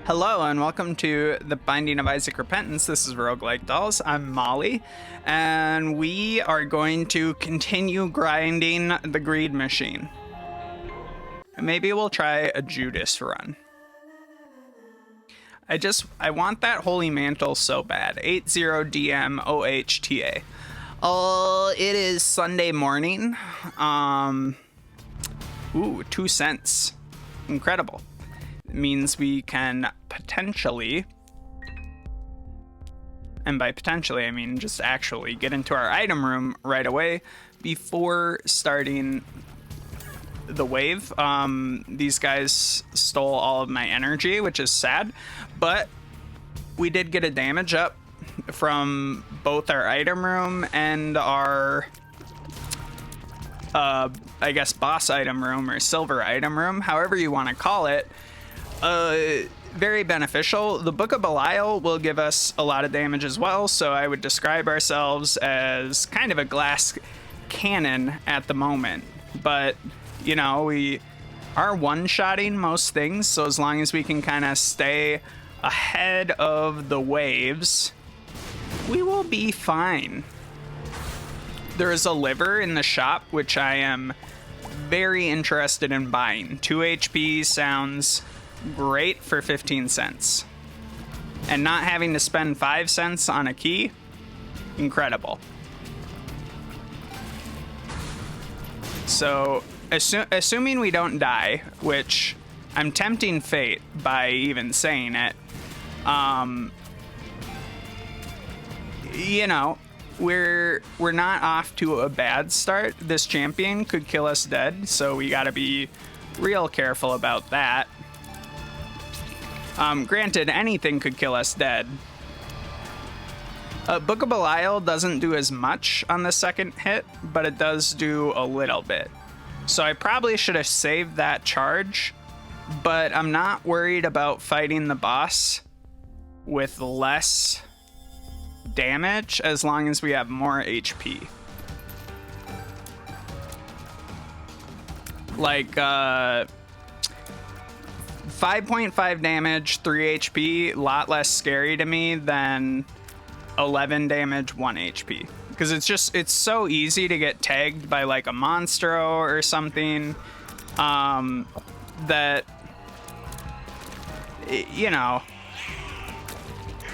Hello and welcome to the Binding of Isaac Repentance. This is Roguelike Dolls. I'm Molly, and we are going to continue grinding the greed machine. Maybe we'll try a Judas run. I want that holy mantle so bad. 80DM OHTA. Oh, it is Sunday morning. 2 cents. Incredible. Means we can potentially, and by potentially I mean just actually, get into our item room right away before starting the wave. These guys stole all of my energy, which is sad, but we did get a damage up from both our item room and our I guess boss item room or silver item room, however you want to call it. Very beneficial. The Book of Belial will give us a lot of damage as well, so I would describe ourselves as kind of a glass cannon at the moment. But, you know, we are one-shotting most things, so as long as we can kind of stay ahead of the waves, we will be fine. There is a liver in the shop, which I am very interested in buying. 2 HP sounds great for 15 cents. And not having to spend 5 cents on a key, incredible. So, assuming we don't die, which I'm tempting fate by even saying it, you know, we're not off to a bad start. This champion could kill us dead, so we gotta be real careful about that. Granted, anything could kill us dead. Book of Belial doesn't do as much on the second hit, but it does do a little bit. So I probably should have saved that charge, but I'm not worried about fighting the boss with less damage as long as we have more HP. Like, 5.5 damage, 3 HP, a lot less scary to me than 11 damage, 1 HP. Because it's so easy to get tagged by like a Monstro or something, that, you know,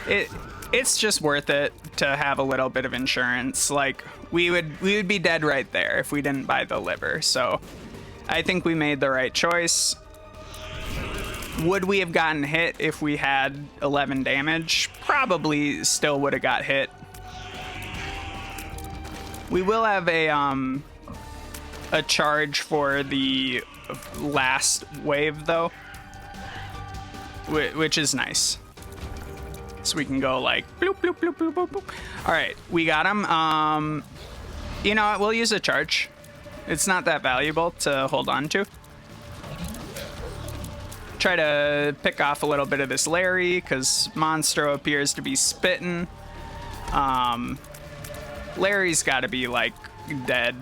it's just worth it to have a little bit of insurance. Like, we would be dead right there if we didn't buy the liver. So I think we made the right choice. Would we have gotten hit if we had 11 damage? Probably still would have got hit. We will have a charge for the last wave though, which is nice. So we can go like bloop, bloop, bloop, bloop, bloop, bloop. All right, we got him. You know what? We'll use a charge. It's not that valuable to hold on to. Try to pick off a little bit of this Larry because Monstro appears to be spitting. Larry's got to be like dead.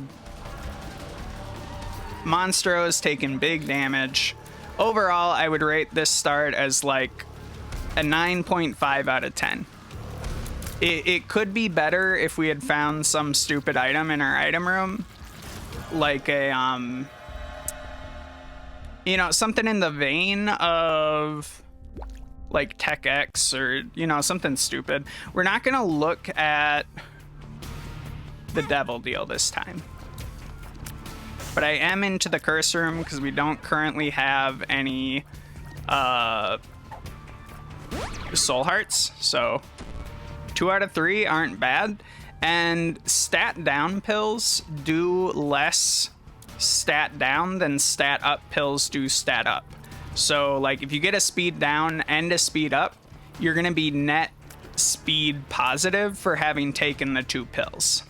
Monstro is taking big damage. Overall, I would rate this start as like a 9.5 out of 10. It could be better if we had found some stupid item in our item room, like a you know, something in the vein of like Tech X or, you know, something stupid. We're not gonna look at the devil deal this time. But I am into the curse room because we don't currently have any soul hearts. So 2 out of 3 aren't bad. And stat down pills do less stat down than stat up pills do stat up. So like if you get a speed down and a speed up, you're gonna be net speed positive for having taken the 2 pills.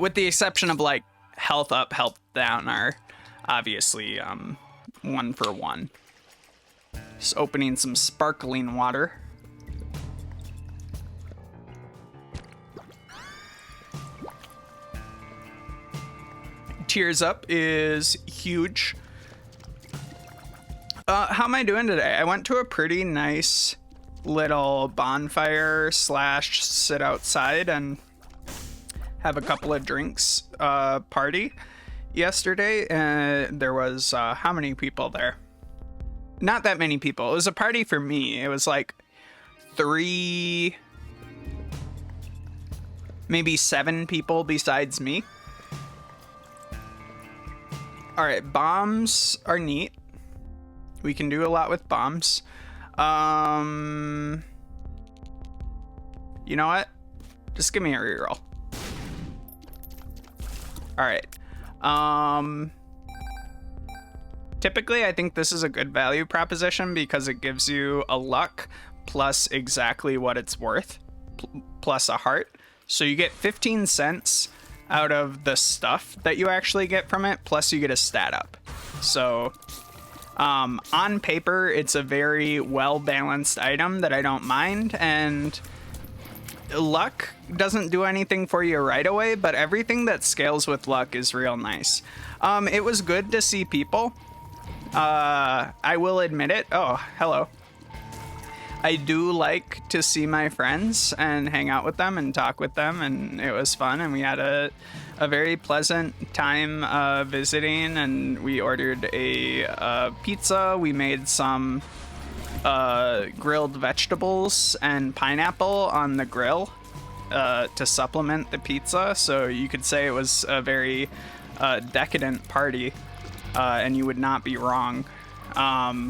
With the exception of like health up, health down are obviously 1 for 1. Just opening some sparkling water. Tears up is huge. How am I doing today? I went to a pretty nice little bonfire / sit outside and have a couple of drinks party yesterday. There was how many people there? Not that many people. It was a party for me. It was like 3, maybe 7 people besides me. All right, bombs are neat. We can do a lot with bombs. You know what? Just give me a reroll. All right. Typically, I think this is a good value proposition because it gives you a luck plus exactly what it's worth, plus a heart. So you get 15 cents out of the stuff that you actually get from it, plus you get a stat up. So on paper, it's a very well-balanced item that I don't mind, and luck doesn't do anything for you right away, but everything that scales with luck is real nice. It was good to see people. I will admit it. Oh, hello. I do like to see my friends and hang out with them and talk with them, and it was fun, and we had a very pleasant time visiting, and we ordered a pizza. We made some grilled vegetables and pineapple on the grill to supplement the pizza, so you could say it was a very decadent party, and you would not be wrong. I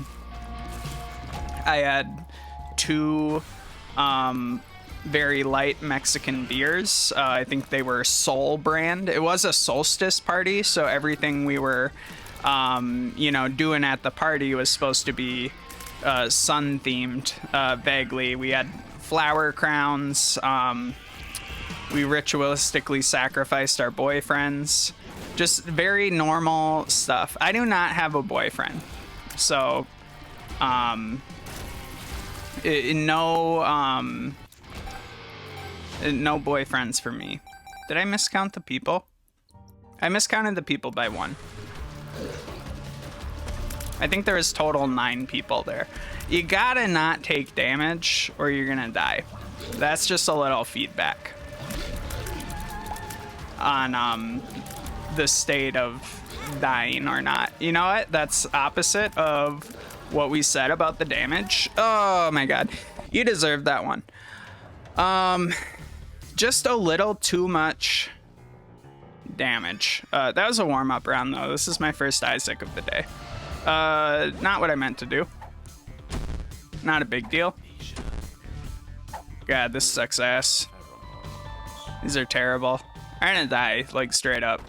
had 2 very light Mexican beers. I think they were Sol brand. It was a solstice party, so everything we were, doing at the party was supposed to be sun themed, vaguely. We had flower crowns. We ritualistically sacrificed our boyfriends. Just very normal stuff. I do not have a boyfriend, so no boyfriends for me. Did I miscount the people? I miscounted the people by 1. I think there was total 9 people there. You gotta not take damage or you're gonna die. That's just a little feedback on the state of dying or not. You know what? That's opposite of what we said about the damage. Oh my god. You deserve that one. Just a little too much damage. That was a warm-up round, though. This is my first Isaac of the day. Not what I meant to do. Not a big deal. God, this sucks ass. These are terrible. I'm gonna die, like, straight up.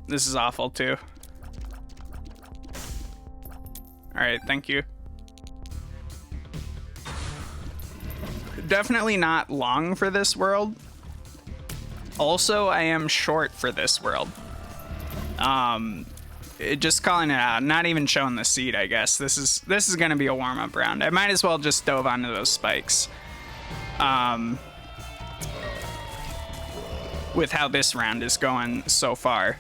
This is awful, too. Alright, thank you. Definitely not long for this world. Also, I am short for this world. Just calling it out. Not even showing the seed, I guess. This is gonna be a warm-up round. I might as well just dove onto those spikes. With how this round is going so far.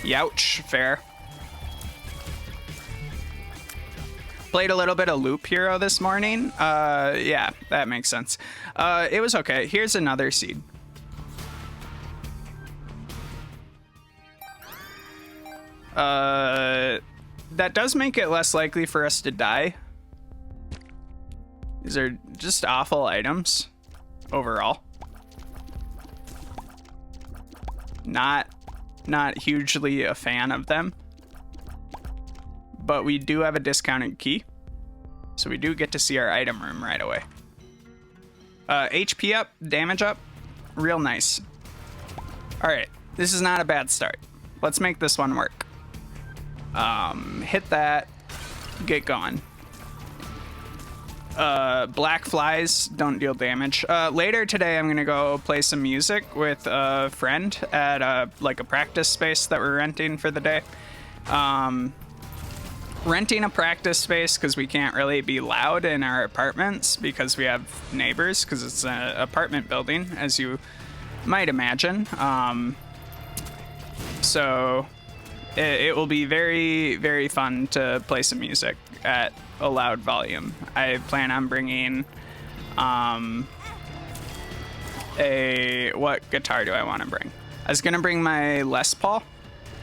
Youch, fair. Played a little bit of Loop Hero this morning. Yeah, that makes sense. It was okay. Here's another seed. That does make it less likely for us to die. These are just awful items overall. Not hugely a fan of them. But we do have a discounted key. So we do get to see our item room right away. HP up, damage up. Real nice. Alright, this is not a bad start. Let's make this one work. Hit that. Get going. Black flies don't deal damage. Later today, I'm gonna go play some music with a friend at a practice space that we're renting for the day. Renting a practice space because we can't really be loud in our apartments because we have neighbors, because it's an apartment building, as you might imagine. So it will be very, very fun to play some music at a loud volume. I plan on bringing what guitar do I want to bring? I was going to bring my Les Paul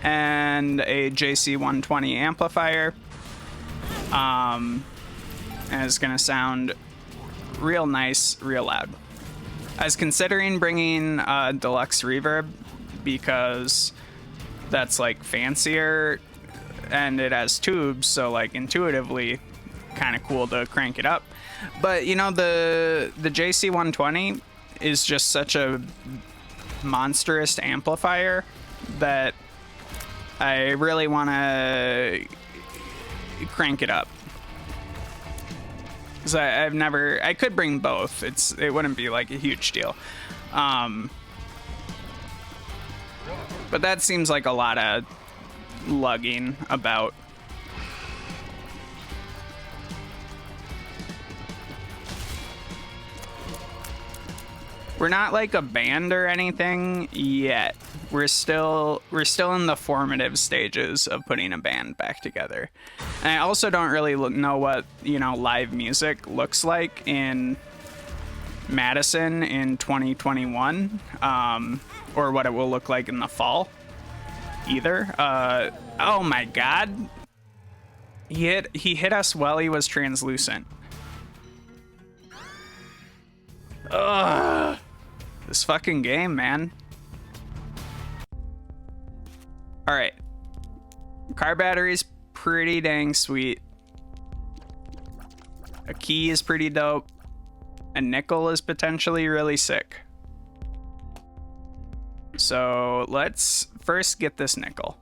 and a JC120 amplifier. And it's going to sound real nice, real loud. I was considering bringing deluxe reverb because that's like fancier and it has tubes, so like intuitively kind of cool to crank it up. But you know, the JC120 is just such a monstrous amplifier that I really want to crank it up. Because I could bring both. It wouldn't be like a huge deal. But that seems like a lot of lugging about. We're not like a band or anything yet. We're still in the formative stages of putting a band back together. And I also don't really know what, live music looks like in Madison in 2021, or what it will look like in the fall either. Oh my God. He hit us while he was translucent. Ugh. This fucking game, man. Alright. Car battery's pretty dang sweet. A key is pretty dope. A nickel is potentially really sick. So let's first get this nickel.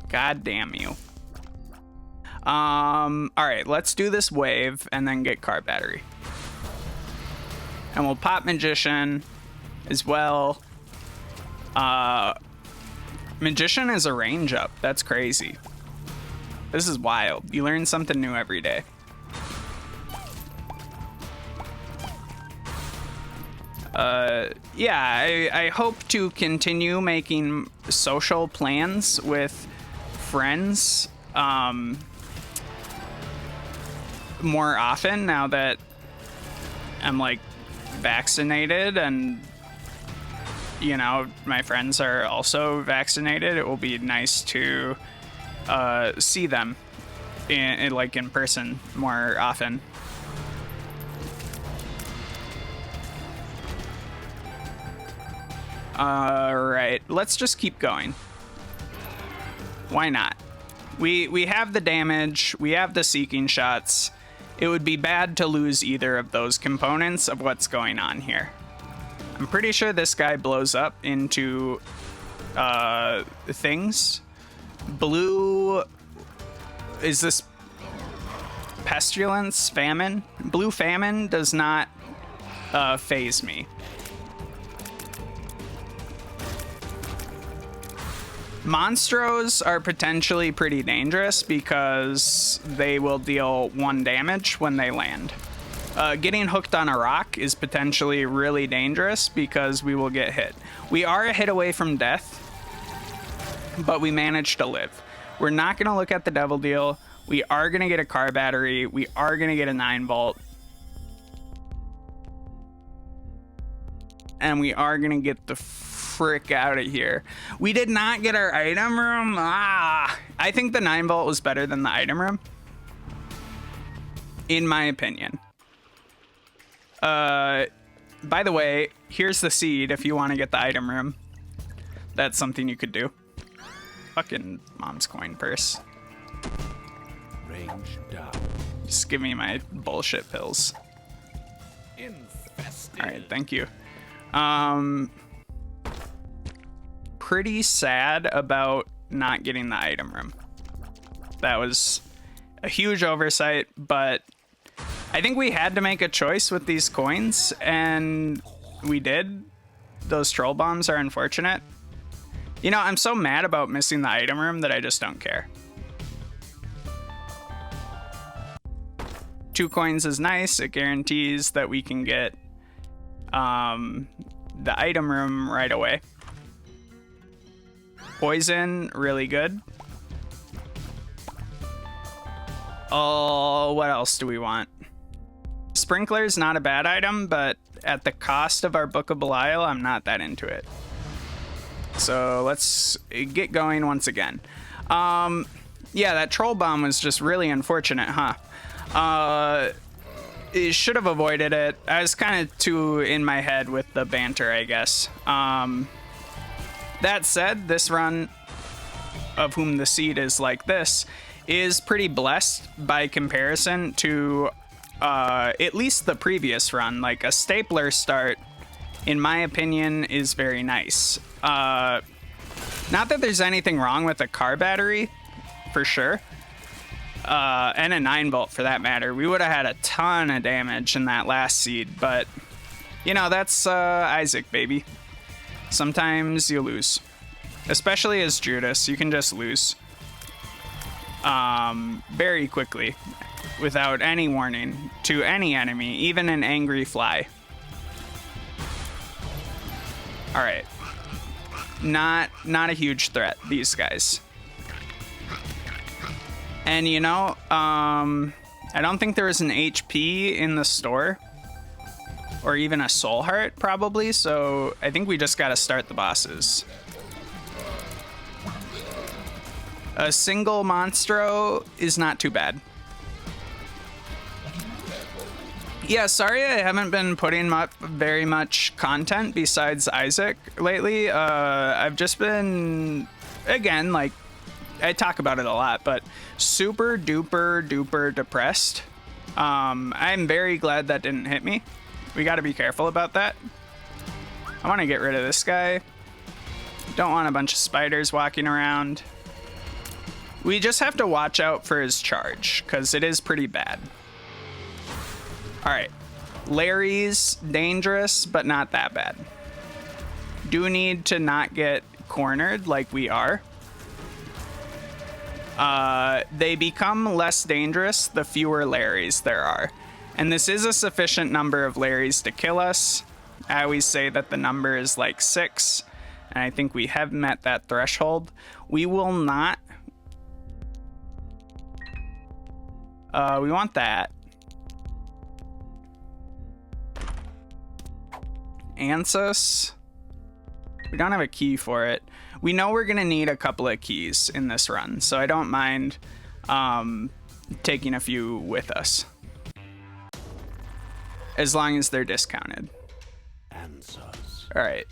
God damn you. Alright, let's do this wave and then get car battery. And we'll pop magician as well. Magician is a range up. That's crazy. This is wild. You learn something new every day. Yeah, I hope to continue making social plans with friends more often now that I'm like vaccinated and my friends are also vaccinated. It will be nice to see them in person more often. Alright, let's just keep going. Why not? We have the damage, we have the seeking shots. It would be bad to lose either of those components of what's going on here. I'm pretty sure this guy blows up into things. Blue, is this pestilence, famine? Blue famine does not phase me. Monstros are potentially pretty dangerous because they will deal 1 damage when they land. Getting hooked on a rock is potentially really dangerous because we will get hit. We are a hit away from death, but we managed to live. We're not going to look at the devil deal. We are going to get a car battery. We are going to get a 9-volt. And we are going to get the frick out of here. We did not get our item room. I think the 9-volt was better than the item room, in my opinion. By the way, here's the seed if you want to get the item room. That's something you could do. Fucking mom's coin purse. Range down. Just give me my bullshit pills. Infested. All right, thank you. Pretty sad about not getting the item room. That was a huge oversight, but I think we had to make a choice with these coins, and we did. Those troll bombs are unfortunate. I'm so mad about missing the item room that I just don't care. 2 coins is nice. It guarantees that we can get the item room right away. Poison, really good. Oh, what else do we want? Sprinkler's not a bad item, but at the cost of our Book of Belial, I'm not that into it. So let's get going once again. Yeah, that troll bomb was just really unfortunate, huh? It should have avoided it. I was kind of too in my head with the banter, I guess. That said, this run, of whom the seed is like this, is pretty blessed by comparison to at least the previous run. Like, a stapler start, in my opinion, is very nice. Not that there's anything wrong with a car battery, for sure. And a 9-volt for that matter. We would have had a ton of damage in that last seed, but, you know, that's Isaac, baby. Sometimes you lose. Especially as Judas, you can just lose. Very quickly, without any warning, to any enemy, even an angry fly. Alright. Not a huge threat, these guys. And you know, I don't think there was an HP in the store. Or even a soul heart, probably, so I think we just gotta start the bosses. A single monstro is not too bad. Yeah, sorry I haven't been putting up very much content besides Isaac lately. I've just been, again, like, I talk about it a lot, but super duper duper depressed. I'm very glad that didn't hit me. We gotta be careful about that. I want to get rid of this guy. Don't want a bunch of spiders walking around. We just have to watch out for his charge, because it is pretty bad. Alright. Larry's dangerous, but not that bad. Do need to not get cornered like we are. They become less dangerous the fewer Larrys there are. And this is a sufficient number of Larrys to kill us. I always say that the number is like 6, and I think we have met that threshold. We will not... we want that. Ansys. We don't have a key for it. We know we're going to need a couple of keys in this run, so I don't mind taking a few with us. As long as they're discounted. Alright.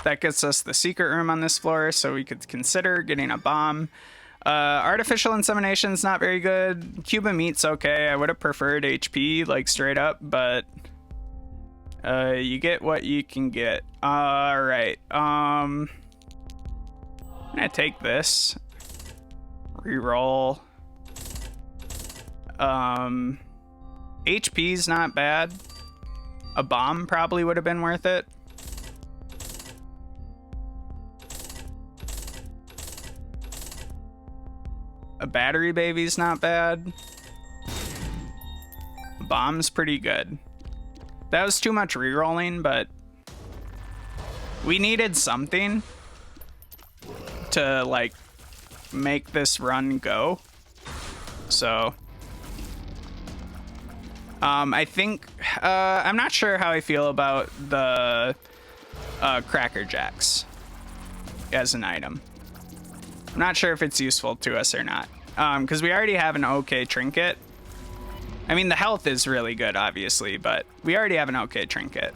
That gets us the secret room on this floor, so we could consider getting a bomb. Artificial insemination's not very good. Cuban meat's okay. I would have preferred HP, like, straight up, but... you get what you can get. Alright. I'm gonna take this. Reroll. HP's not bad. A bomb probably would have been worth it. A battery baby's not bad. A bomb's pretty good. That was too much rerolling, but we needed something to, like, make this run go. So I think I'm not sure how I feel about the Cracker Jacks as an item. I'm not sure if it's useful to us or not, because we already have an okay trinket. I mean, the health is really good, obviously, but we already have an okay trinket.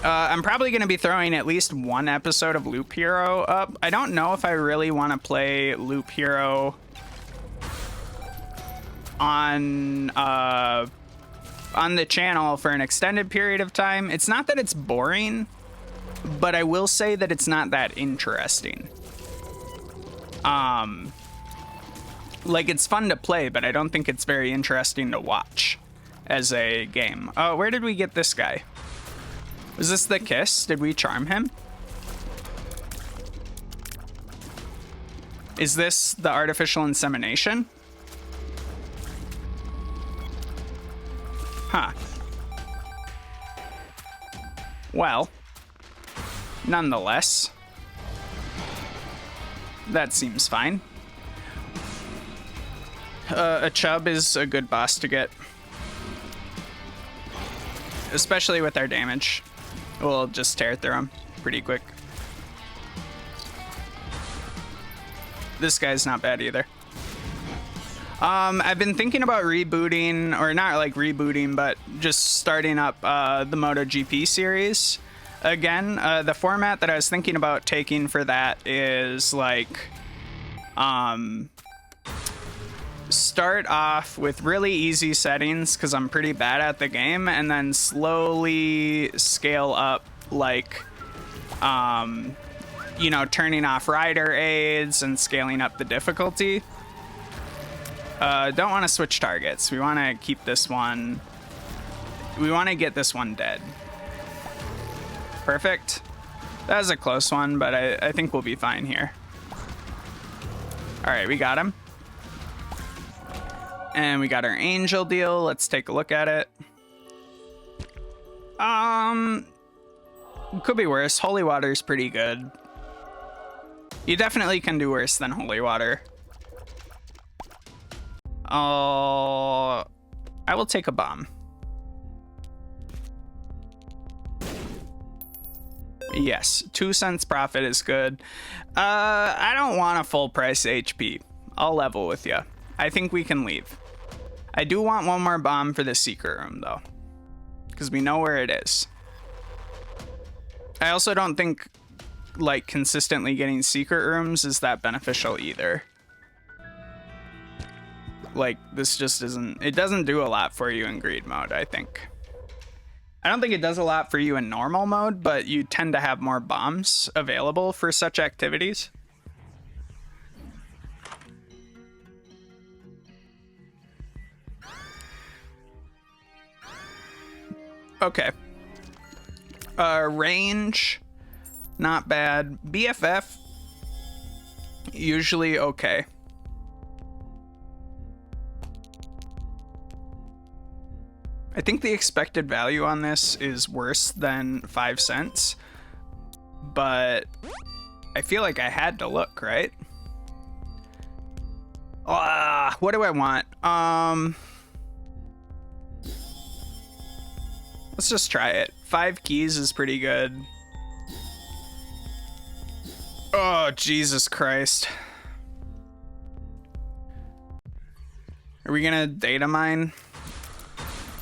I'm probably going to be throwing at least one episode of Loop Hero up. I don't know if I really want to play Loop Hero on the channel for an extended period of time. It's not that it's boring, but I will say that it's not that interesting. Like, it's fun to play, but I don't think it's very interesting to watch as a game. Oh, where did we get this guy? Was this the kiss? Did we charm him? Is this the artificial insemination? Huh. Well, nonetheless, that seems fine. A chub is a good boss to get, especially with our damage. We'll just tear through him pretty quick. This guy's not bad either. I've been thinking about rebooting, or not like rebooting, but just starting up the MotoGP series again. The format that I was thinking about taking for that is like start off with really easy settings because I'm pretty bad at the game, and then slowly scale up, like you know, turning off rider aids and scaling up the difficulty. Don't want to switch targets. We want to keep this one. We want to get this one dead. Perfect. That was a close one, but I think we'll be fine here. All right, we got him. And we got our angel deal. Let's take a look at it. Could be worse. Holy water is pretty good. You definitely can do worse than holy water. I will take a bomb. Yes, 2 cents profit is good. I don't want a full price HP. I'll level with you. I think we can leave. I do want one more bomb for the secret room though, because we know where it is. I also don't think like consistently getting secret rooms is that beneficial either. Like, this just isn't, it doesn't do a lot for you in greed mode, I think. I don't think it does a lot for you in normal mode, but you tend to have more bombs available for such activities. Okay. Range, not bad. BFF, usually okay. I think the expected value on this is worse than 5 cents, but I feel like I had to look, right? What do I want? Let's just try it. 5 keys is pretty good. Oh, Jesus Christ. Are we gonna data mine?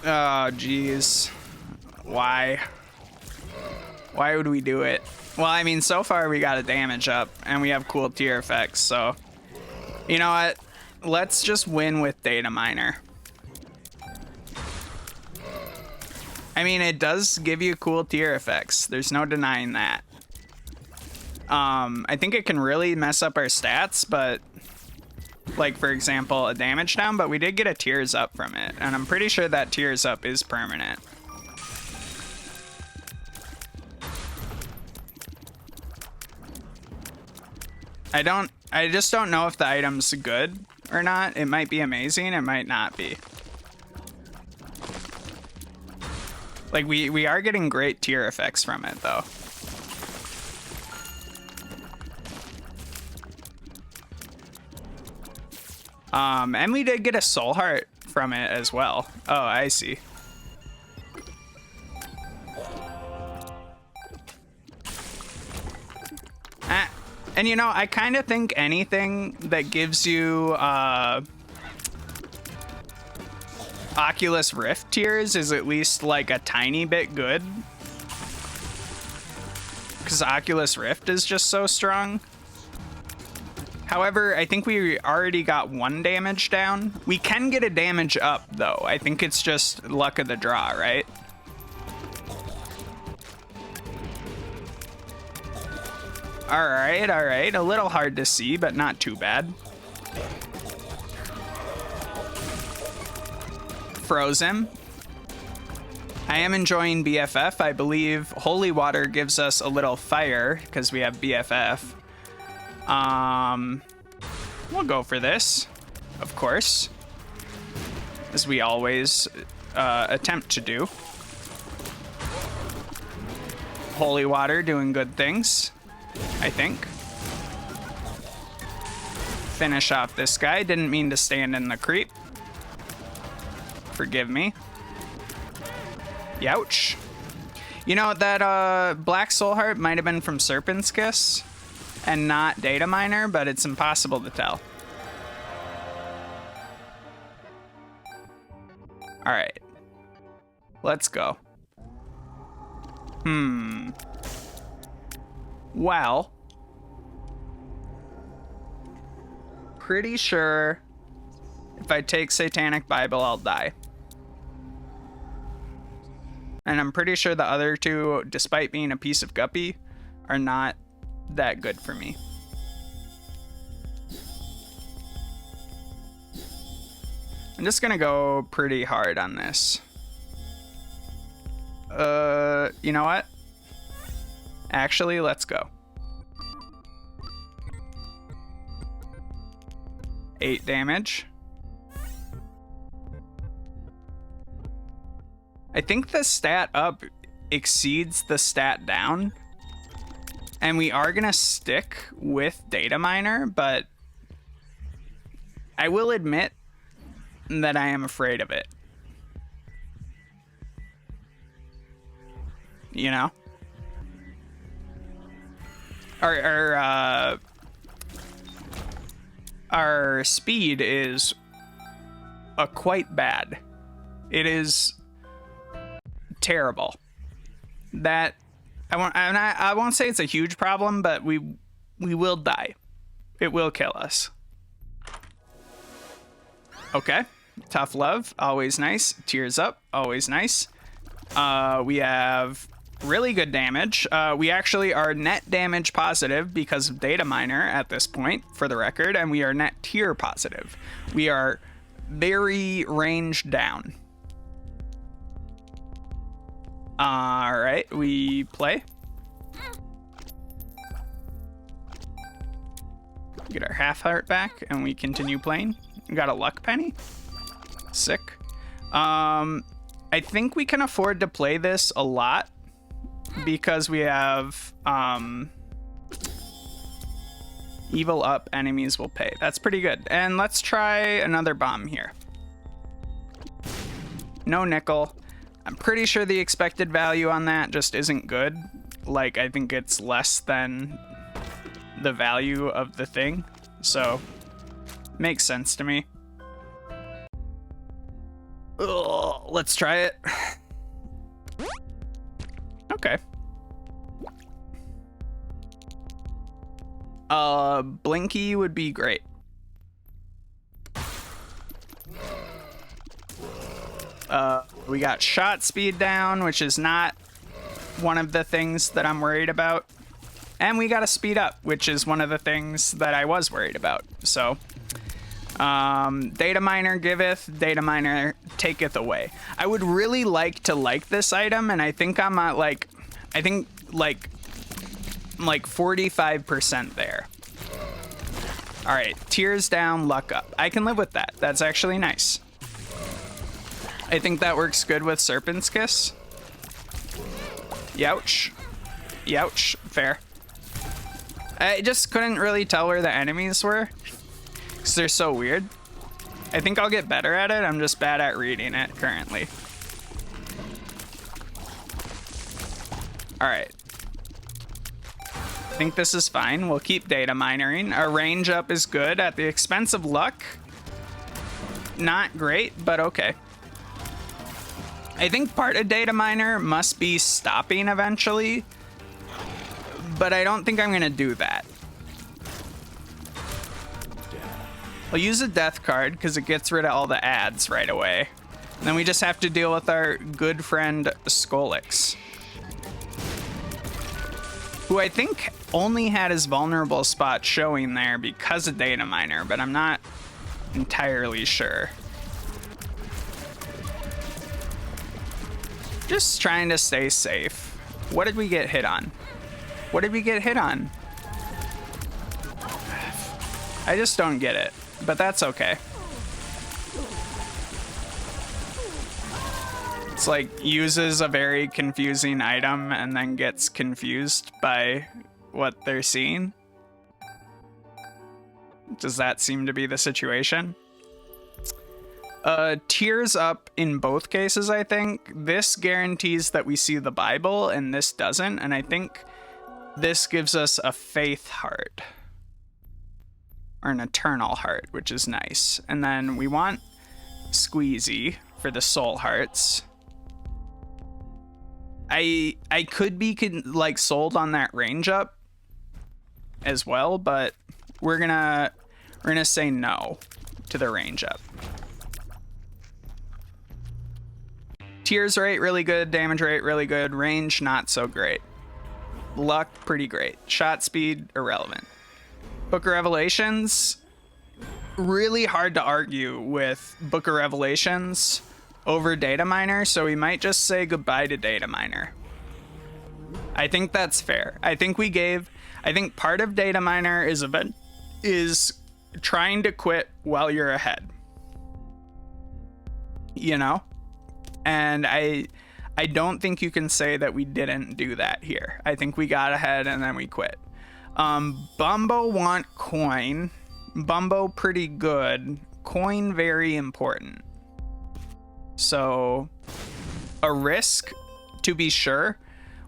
Oh, geez. Why? Why would we do it? Well, I mean, so far we got a damage up, and we have cool tier effects, so... You know what? Let's just win with data miner. I mean, it does give you cool tier effects. There's no denying that. I think it can really mess up our stats, but... Like, for example, a damage down, but we did get a tears up from it, and I'm pretty sure that tears up is permanent. I just don't know if the item's good or not. It might be amazing, it might not be. Like, we are getting great tier effects from it, though. And we did get a soul heart from it as well. Oh, I see. And you know, I kind of think anything that gives you Oculus Rift tiers is at least like a tiny bit good. Because Oculus Rift is just so strong. However, I think we already got 1 damage down. We can get a damage up, though. I think it's just luck of the draw, right? Alright, alright. A little hard to see, but not too bad. Froze him. I am enjoying BFF. I believe Holy Water gives us a little fire, because we have BFF. We'll go for this, of course, as we always attempt to do. Holy water doing good things, I think. Finish off this guy. Didn't mean to stand in the creep. Forgive me. Youch. You know, that Black Soul Heart might have been from Serpent's Kiss and not Data Miner, but it's impossible to tell. All right. Let's go. Well, pretty sure if I take Satanic Bible, I'll die. And I'm pretty sure the other two, despite being a piece of guppy, are not that good for me. I'm just gonna go pretty hard on this. You know what? Actually, let's go. 8 damage. I think the stat up exceeds the stat down. And we are gonna stick with Data Miner, but I will admit that I am afraid of it. You know? Our speed is quite bad. It is terrible. That I won't say it's a huge problem, but we will die. It will kill us. Okay. Tough love, always nice. Tears up, always nice. We have really good damage. We actually are net damage positive because of Data Miner at this point, for the record, and we are net tier positive. We are very range down. All right, we play. Get our half heart back, and we continue playing. We got a luck penny. Sick. I think we can afford to play this a lot because we have evil up, enemies will pay. That's pretty good. And let's try another bomb here. No nickel. I'm pretty sure the expected value on that just isn't good. Like, I think it's less than the value of the thing. So, makes sense to me. Ugh, let's try it. Okay. Blinky would be great. We got shot speed down, which is not one of the things that I'm worried about. And we got a speed up, which is one of the things that I was worried about. So, Data Miner giveth, Data Miner taketh away. I would really like to like this item, and I think I'm at like 45% there. All right, tears down, luck up. I can live with that. That's actually nice. I think that works good with Serpent's Kiss. Youch. Youch. Fair. I just couldn't really tell where the enemies were because they're so weird. I think I'll get better at it. I'm just bad at reading it currently. All right. I think this is fine. We'll keep data minering. Our range up is good at the expense of luck. Not great, but okay. I think part of data miner must be stopping eventually, but I don't think I'm gonna do that. I'll use a death card because it gets rid of all the ads right away. And then we just have to deal with our good friend Skolix, who I think only had his vulnerable spot showing there because of data miner, but I'm not entirely sure. Just trying to stay safe. What did we get hit on? What did we get hit on? I just don't get it, but that's okay. It's like uses a very confusing item and then gets confused by what they're seeing. Does that seem to be the situation? Tears up in both cases, I think. This guarantees that we see the Bible and this doesn't, and I think this gives us a faith heart. Or an eternal heart, which is nice. And then we want Squeezy for the soul hearts. I could be like sold on that range up as well, but we're gonna say no to the range up. Tears rate really good, damage rate really good, range not so great. Luck pretty great. Shot speed irrelevant. Book of Revelations, really hard to argue with Book of Revelations over Data Miner, so we might just say goodbye to Data Miner. I think that's fair. I think part of Data Miner is trying to quit while you're ahead. You know? And I don't think you can say that we didn't do that here. I think we got ahead and then we quit. Bumbo want coin. Bumbo pretty good. Coin very important. So a risk to be sure.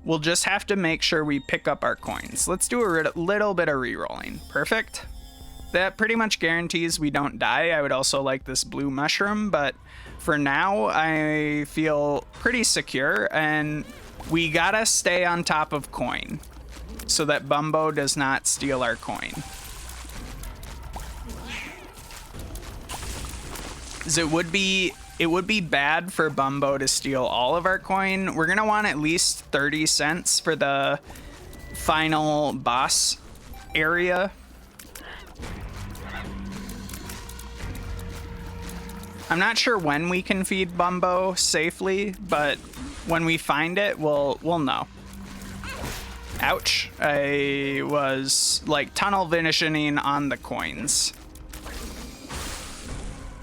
We'll just have to make sure we pick up our coins. Let's do a little bit of re-rolling. Perfect. That pretty much guarantees we don't die. I would also like this blue mushroom, but for now, I feel pretty secure, and we gotta stay on top of coin so that Bumbo does not steal our coin. 'Cause it would be bad for Bumbo to steal all of our coin. We're gonna want at least 30 cents for the final boss area. I'm not sure when we can feed Bumbo safely, but when we find it, we'll know. Ouch. I was like tunnel visioning on the coins.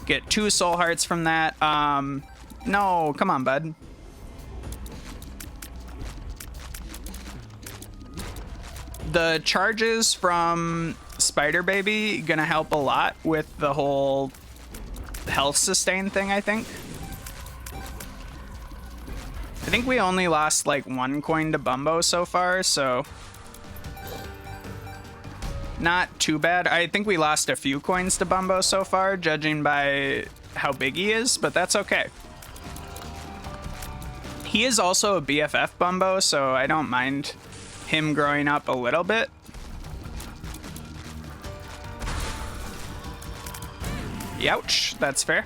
Get 2 soul hearts from that. No, come on, bud. The charges from Spider Baby gonna help a lot with the whole health sustain thing, I think. I think we only lost like 1 coin to Bumbo so far, so not too bad. I think we lost a few coins to Bumbo so far, judging by how big he is, but that's okay. He is also a BFF Bumbo, so I don't mind him growing up a little bit. Ouch, that's fair.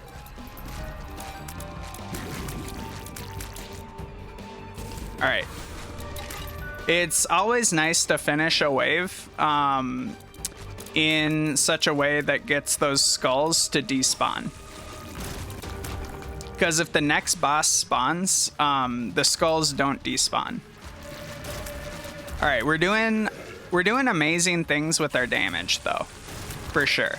All right. It's always nice to finish a wave in such a way that gets those skulls to despawn. Because if the next boss spawns, the skulls don't despawn. All right, we're doing amazing things with our damage though, for sure.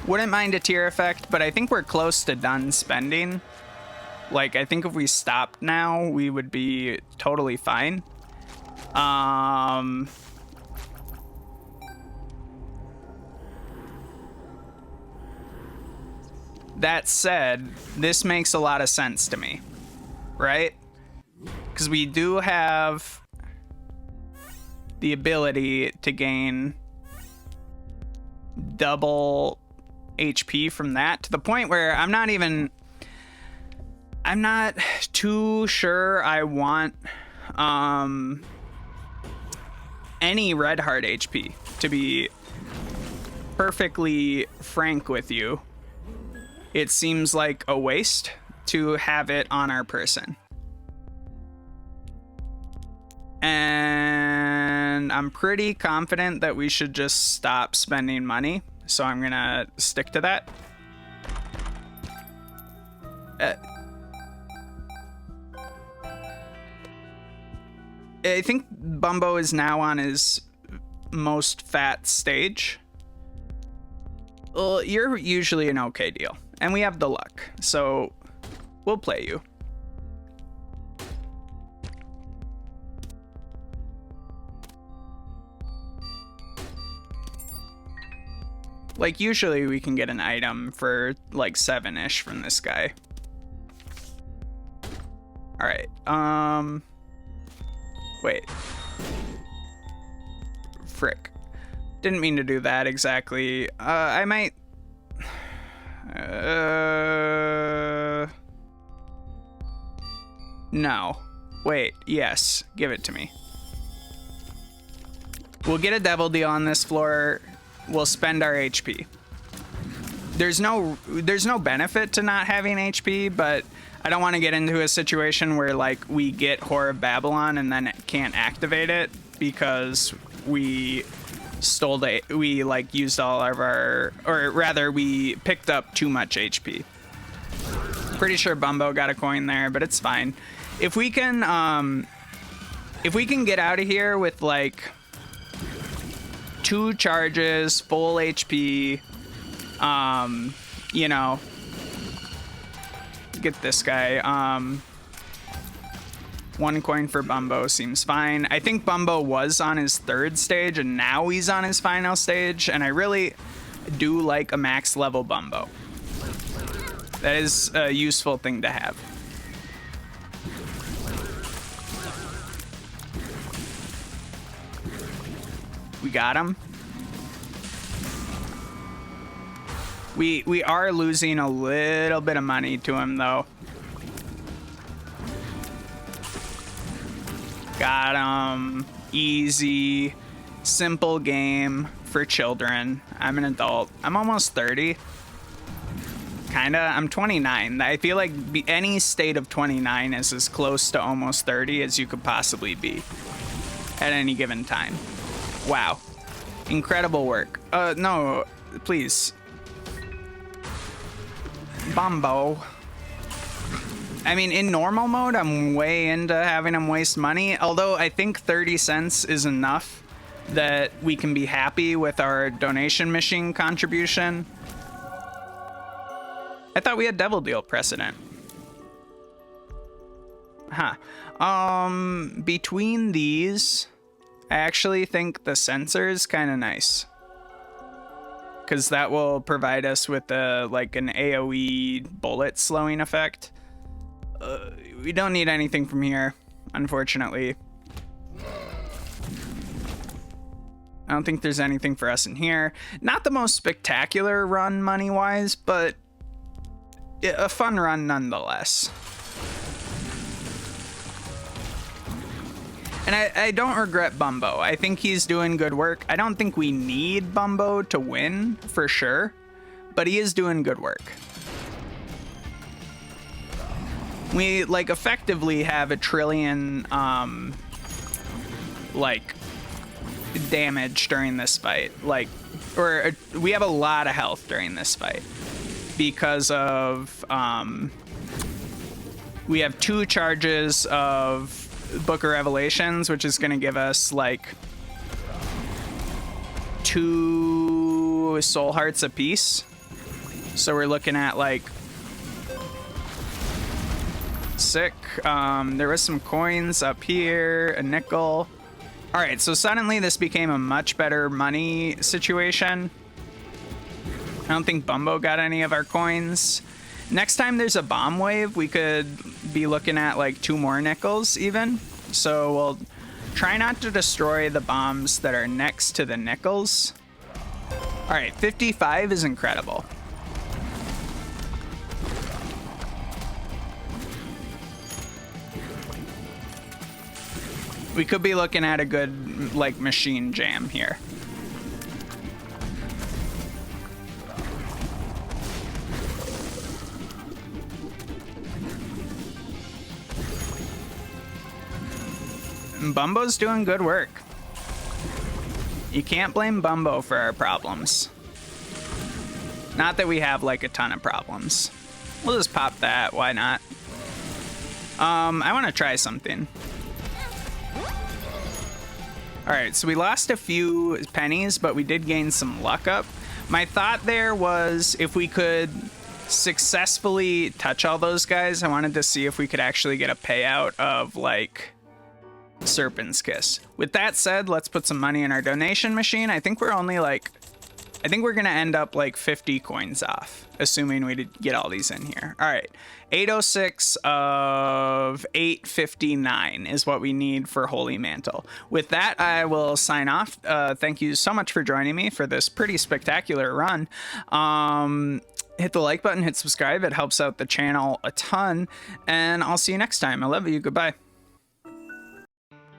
Wouldn't mind a tier effect, but I think we're close to done spending. Like, I think if we stopped now, we would be totally fine. That said, this makes a lot of sense to me, right? Because we do have the ability to gain double HP from that, to the point where I'm not too sure I want any red heart HP, to be perfectly frank with you. It seems like a waste to have it on our person. And I'm pretty confident that we should just stop spending money. So I'm gonna stick to that. I think Bumbo is now on his most fat stage. Well, you're usually an okay deal. And we have the luck. So we'll play you. Like, usually we can get an item for like 7-ish from this guy. All right. Wait. Frick. Didn't mean to do that exactly. I might... No. Wait. Yes. Give it to me. We'll get a devil deal on this floor. We'll spend our HP. There's no benefit to not having HP, but I don't want to get into a situation where like we get Whore of Babylon and then can't activate it because we like used all of our, or rather we picked up too much HP. Pretty sure Bumbo got a coin there, but it's fine. If we can get out of here with like 2 charges, full HP, you know, get this guy. 1 coin for Bumbo seems fine. I think Bumbo was on his 3rd stage and now he's on his final stage, and I really do like a max level Bumbo. That is a useful thing to have. We got him. We are losing a little bit of money to him though. Got him. Easy. Simple game for children. I'm an adult. I'm almost 30. Kinda. I'm 29. I feel like any state of 29 is as close to almost 30 as you could possibly be at any given time. Wow. Incredible work. No, please. Bumbo. I mean, in normal mode, I'm way into having him waste money, although I think 30 cents is enough that we can be happy with our donation machine contribution. I thought we had Devil Deal precedent. Huh. Between these, I actually think the sensor is kind of nice, because that will provide us with like an AoE bullet slowing effect. We don't need anything from here, unfortunately. I don't think there's anything for us in here. Not the most spectacular run money-wise, but a fun run nonetheless. And I don't regret Bumbo. I think he's doing good work. I don't think we need Bumbo to win, for sure, but he is doing good work. We, like, effectively have a trillion, like, damage during this fight. Like, or we have a lot of health during this fight because of, we have 2 charges of Book of Revelations, which is going to give us, like, 2 soul hearts apiece. So we're looking at, like, sick. There was some coins up here, a nickel. All right, so suddenly this became a much better money situation. I don't think Bumbo got any of our coins. Next time there's a bomb wave, we could be looking at like 2 more nickels even. So we'll try not to destroy the bombs that are next to the nickels. All right, 55 is incredible. We could be looking at a good, like, machine jam here. And Bumbo's doing good work. You can't blame Bumbo for our problems. Not that we have, like, a ton of problems. We'll just pop that, why not? I want to try something. All right, so we lost a few pennies, but we did gain some luck up. My thought there was if we could successfully touch all those guys, I wanted to see if we could actually get a payout of like Serpent's Kiss. With that said, let's put some money in our donation machine. I think we're only like, I think we're gonna end up like 50 coins off, assuming we did get all these in here. All right, 806 of 859 is what we need for Holy Mantle. With that, I will sign off. Thank you so much for joining me for this pretty spectacular run. Hit the like button, hit subscribe. It helps out the channel a ton, and I'll see you next time. I love you. Goodbye.